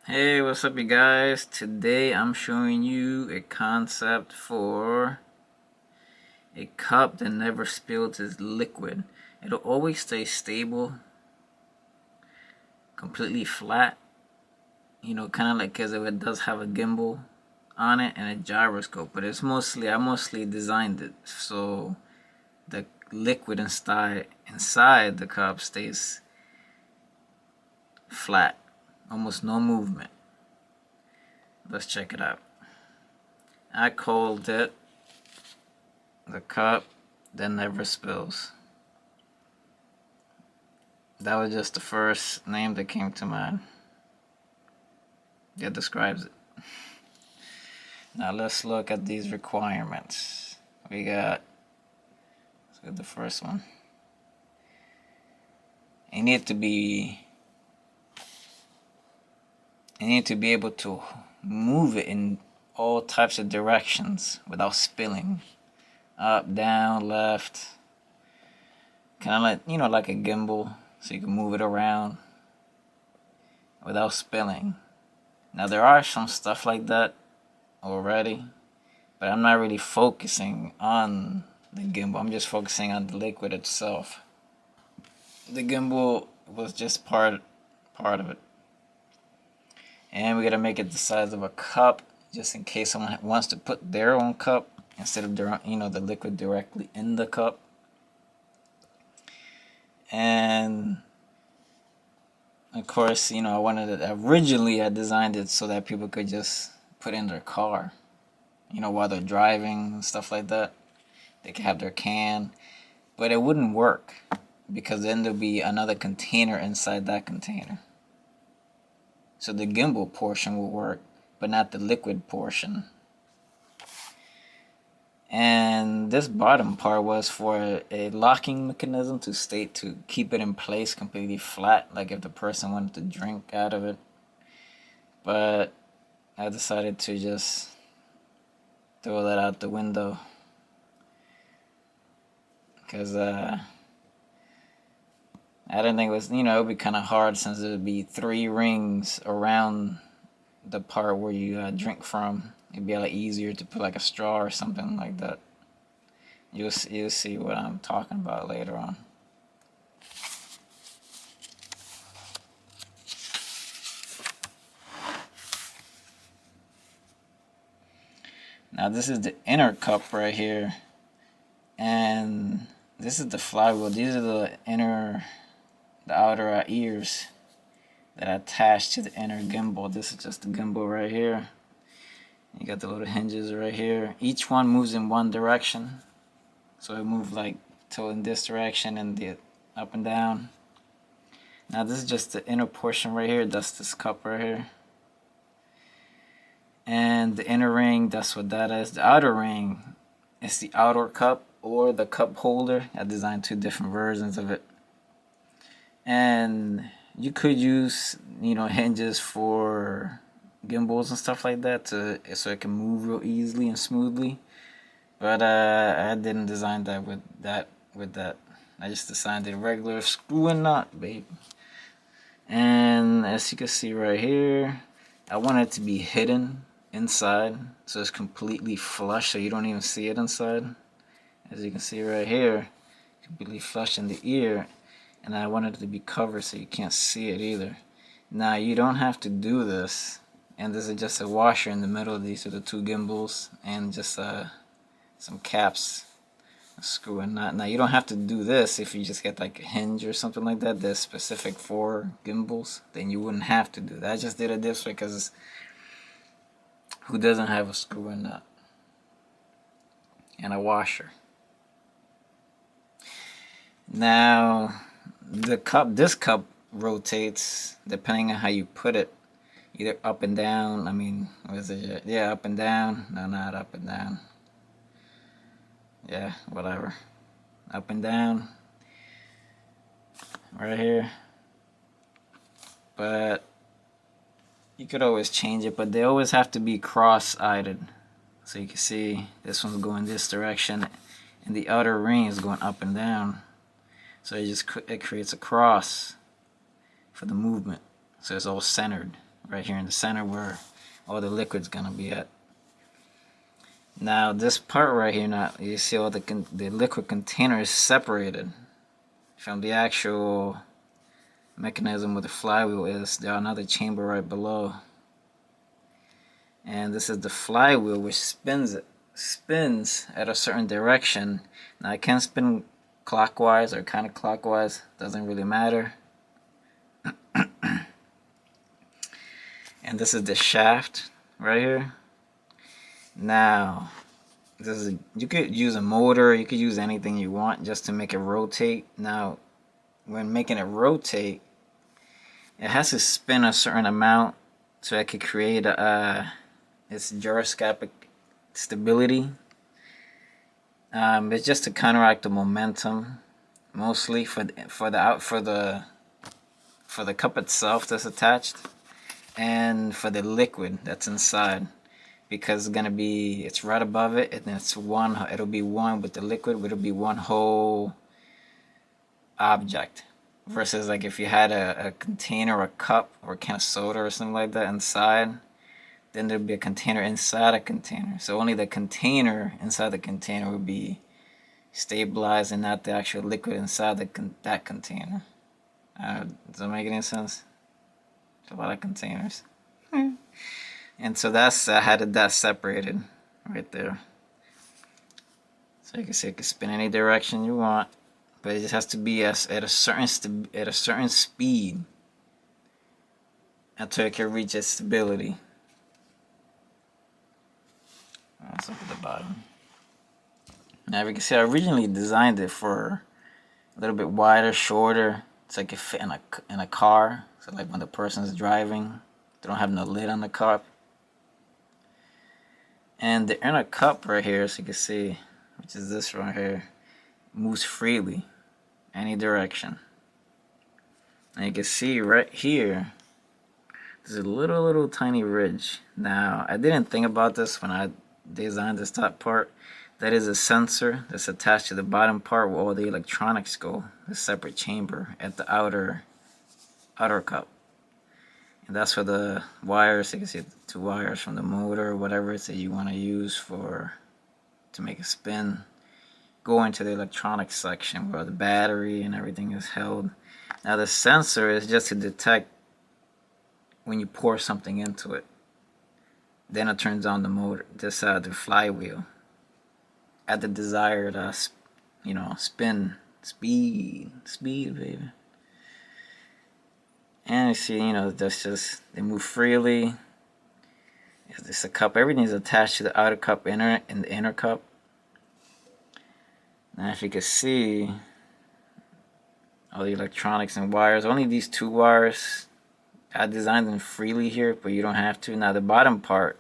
Hey, what's up you guys? Today I'm showing you a concept for a cup that never spills its liquid. It'll always stay stable, completely flat, kind of like because it does have a gimbal on it and a gyroscope, but I mostly designed it so the liquid inside the cup stays flat, almost no movement. Let's check it out. I called it the cup that never spills. That was just the first name that came to mind. That describes it. Now let's look at these requirements. Let's look at the first one. You need to be able to move it in all types of directions without spilling. Up, down, left. Kind of like a gimbal, so you can move it around without spilling. Now there are some stuff like that already, but I'm not really focusing on the gimbal. I'm just focusing on the liquid itself. The gimbal was just part of it. And we gotta make it the size of a cup, just in case someone wants to put their own cup instead of the liquid directly in the cup. And of course, I wanted it originally. I designed it so that people could just put in their car, while they're driving and stuff like that. They could have their can, but it wouldn't work because then there'll be another container inside that container. So the gimbal portion will work, but not the liquid portion. And this bottom part was for a locking mechanism to keep it in place completely flat, like if the person wanted to drink out of it. But I decided to just throw that out the window because I didn't think it was, it would be kind of hard since it would be 3 rings around the part where you drink from. It'd be a lot easier to put like a straw or something like that. You'll see what I'm talking about later on. Now this is the inner cup right here, and this is the flywheel. These are the outer ears that are attached to the inner gimbal. This is just the gimbal right here. You got the little hinges right here. Each one moves in one direction. So it moves like in this direction and the up and down. Now this is just the inner portion right here. That's this cup right here. And the inner ring, that's what that is. The outer ring is the outer cup or the cup holder. I designed 2 different versions of it. And you could use, hinges for gimbals and stuff like that so it can move real easily and smoothly. But I didn't design that with that. I just designed a regular screw and knot, babe. And as you can see right here, I want it to be hidden inside, so it's completely flush, so you don't even see it inside. As you can see right here, completely flush in the ear, and I want it to be covered so you can't see it either. Now you don't have to do this, and this is just a washer in the middle. These are the 2 gimbals and just some caps, a screw and knot. Now you don't have to do this if you just get like a hinge or something like that that's specific for gimbals. Then you wouldn't have to do that. I just did it this way because who doesn't have a screw and nut and a washer? Now this cup rotates depending on how you put it, either up and down. Yeah, up and down. No, not up and down. Yeah, whatever. Up and down. Right here. But you could always change it, but they always have to be cross-eyed. So you can see this one's going this direction, and the outer ring is going up and down. So it creates a cross for the movement. So it's all centered. right here in the center where all the liquid's gonna be at. Now this part right here, now you see all the liquid container is separated from the actual mechanism where the flywheel is. There's another chamber right below, and this is the flywheel, which spins at a certain direction. Now it can spin clockwise or counterclockwise, doesn't really matter. And this is the shaft right here. Now this is, you could use a motor, you could use anything you want just to make it rotate. Now when making it rotate, it has to spin a certain amount so it could create its gyroscopic stability. It's just to counteract the momentum, mostly for the cup itself that's attached, and for the liquid that's inside, because it's right above it, and it'll be one with the liquid, it'll be one whole object. Versus like if you had a container, a cup, or a can of soda or something like that inside, then there'd be a container inside a container. So only the container inside the container would be stabilized, and not the actual liquid inside that container. Does that make any sense? There's a lot of containers. And so that's I had that separated right there. So you can see it can spin any direction you want, but it just has to be at a certain speed until it can reach its stability. Let's look at the bottom. Now you can see I originally designed it for a little bit wider, shorter, so it could fit in a car. So like when the person's driving, they don't have no lid on the cup. And the inner cup right here, so you can see, which is this right here, moves freely, any direction. And you can see right here, there's a little tiny ridge. Now, I didn't think about this when I designed this top part. That is a sensor that's attached to the bottom part where all the electronics go, a separate chamber at the outer cup. And that's where the wires, you can see 2 wires from the motor, whatever it is that you want to use to make a spin, go into the electronics section where the battery and everything is held. Now the sensor is just to detect when you pour something into it. Then it turns on the motor, the flywheel, at the desired spin, speed, baby. And you see, that's just, they move freely. It's a cup. Everything is attached to the outer cup and the inner cup. Now if you can see all the electronics and wires, only these 2 wires, I designed them freely here, but you don't have to. Now the bottom part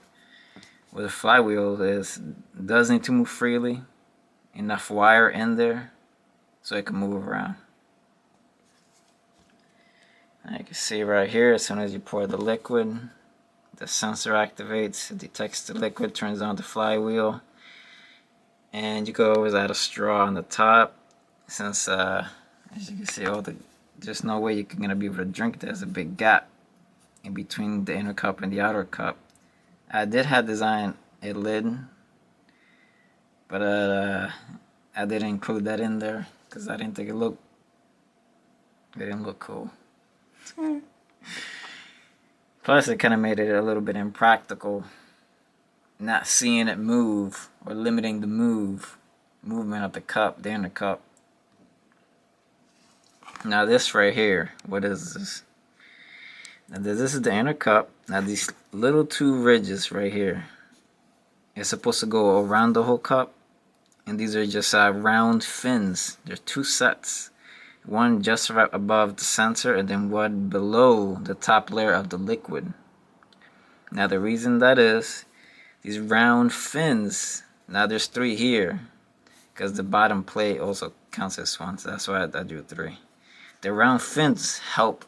where the flywheel does need to move freely. Enough wire in there so it can move around. Now you can see right here, as soon as you pour the liquid, the sensor activates, it detects the liquid, turns on the flywheel, and you could always add a straw on the top, since as you can see, there's no way you're gonna be able to drink. There's a big gap in between the inner cup and the outer cup. I did have designed a lid, but I didn't include that in there because I didn't think it didn't look cool. Plus it kind of made it a little bit impractical not seeing it move, or limiting the movement of the cup, the inner cup. Now this right here, what is this? Now this is the inner cup. Now these little 2 ridges right here, it's supposed to go around the whole cup, and these are just round fins. There's 2 sets. One just right above the sensor, and then one below the top layer of the liquid. Now the reason that is, these round fins, now there's 3 here, because the bottom plate also counts as 1, so that's why I drew 3. The round fins help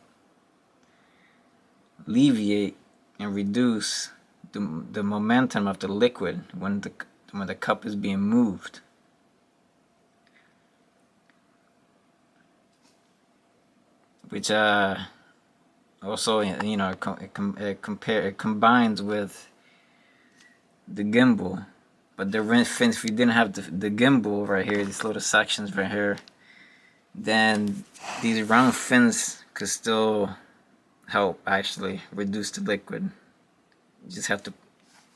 alleviate and reduce the momentum of the liquid when the cup is being moved. Which Also, you know, it combines with the gimbal. But the fins, if you didn't have the gimbal right here, these little sections right here, then these round fins could still help actually reduce the liquid. You just have to,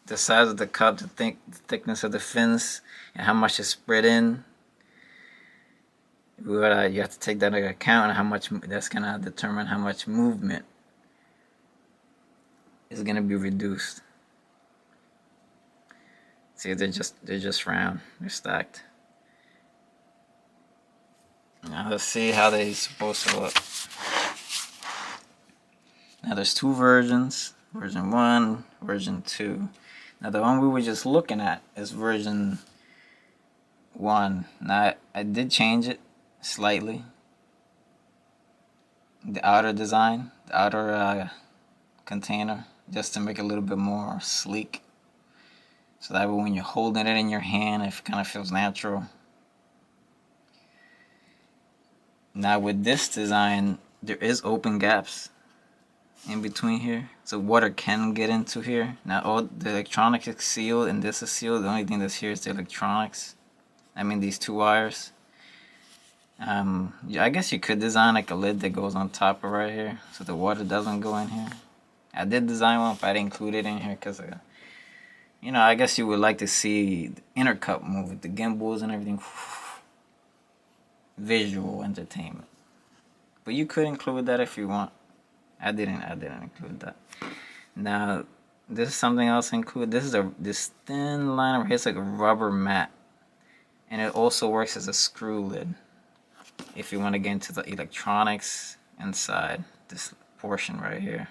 the size of the cup, the thickness of the fins, and how much is spread in. You have to take that into account, and how much that's gonna determine how much movement is gonna be reduced. See, they're just round, they're stacked. Now let's see how they're supposed to look. Now there's two versions, version 1, version 2. Now the one we were just looking at is version 1. Now I did change it slightly. The outer design, the outer container, just to make it a little bit more sleek. So that way when you're holding it in your hand, it kind of feels natural. Now with this design, there is open gaps in between here, so water can get into here. Now all the electronics is sealed and this is sealed. The only thing that's here is the electronics. I mean these two wires. I guess you could design like a lid that goes on top of right here so the water doesn't go in here. I did design one, but I didn't include it in here because you know, I guess you would like to see the inner cup move with the gimbals and everything. Visual entertainment. But you could include that if you want. I didn't include that. Now, this is something else included. This thin line over here. It's like a rubber mat, and it also works as a screw lid. If you want to get into the electronics inside this portion right here.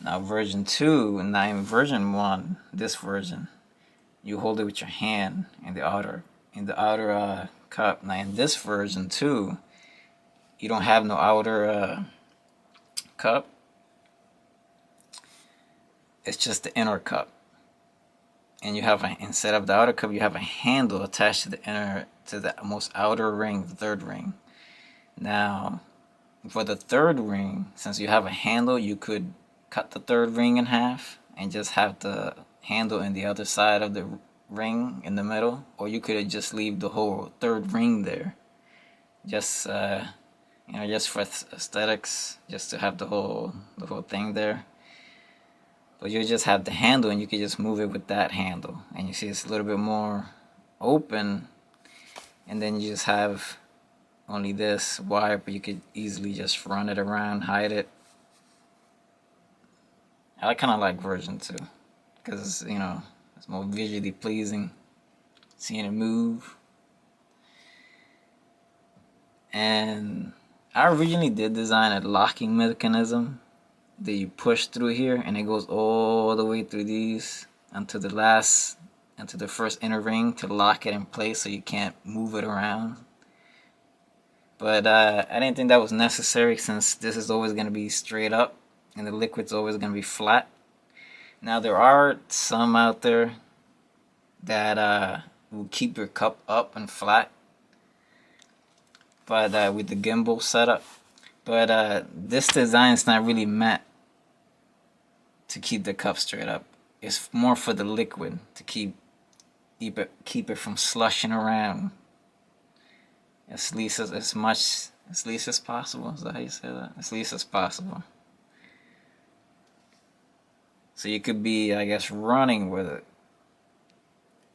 Now, version 2, and now in version 1, this version, you hold it with your hand in the outer cup. Now, in this version 2, you don't have no outer cup. It's just the inner cup, and you have instead of the outer cup, you have a handle attached to the most outer ring, the third ring. Now, for the third ring, since you have a handle, you could cut the third ring in half and just have the handle in the other side of the ring in the middle, or you could just leave the whole third ring there. Just you know, just for aesthetics, just to have the whole thing there. But you just have the handle, and you can just move it with that handle, and you see it's a little bit more open. And then you just have only this wire, but you could easily just run it around, hide it. I kind of like version 2 because, you know, it's more visually pleasing, seeing it move. And I originally did design a locking mechanism that you push through here, and it goes all the way through these until the first inner ring to lock it in place so you can't move it around. But I didn't think that was necessary, since this is always going to be straight up and the liquid's always going to be flat. Now there are some out there that will keep your cup up and flat, but with the gimbal setup. But this design is not really meant to keep the cup straight up. It's more for the liquid to keep it from slushing around as least as possible. Is that how you say that? As least as possible. So you could be, I guess, running with it,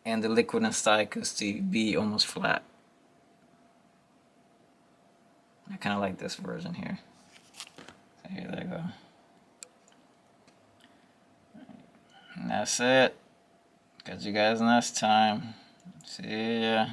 and the liquid inside could still be almost flat. I kind of like this version here. So here they go. And that's it. Catch you guys next time. See ya.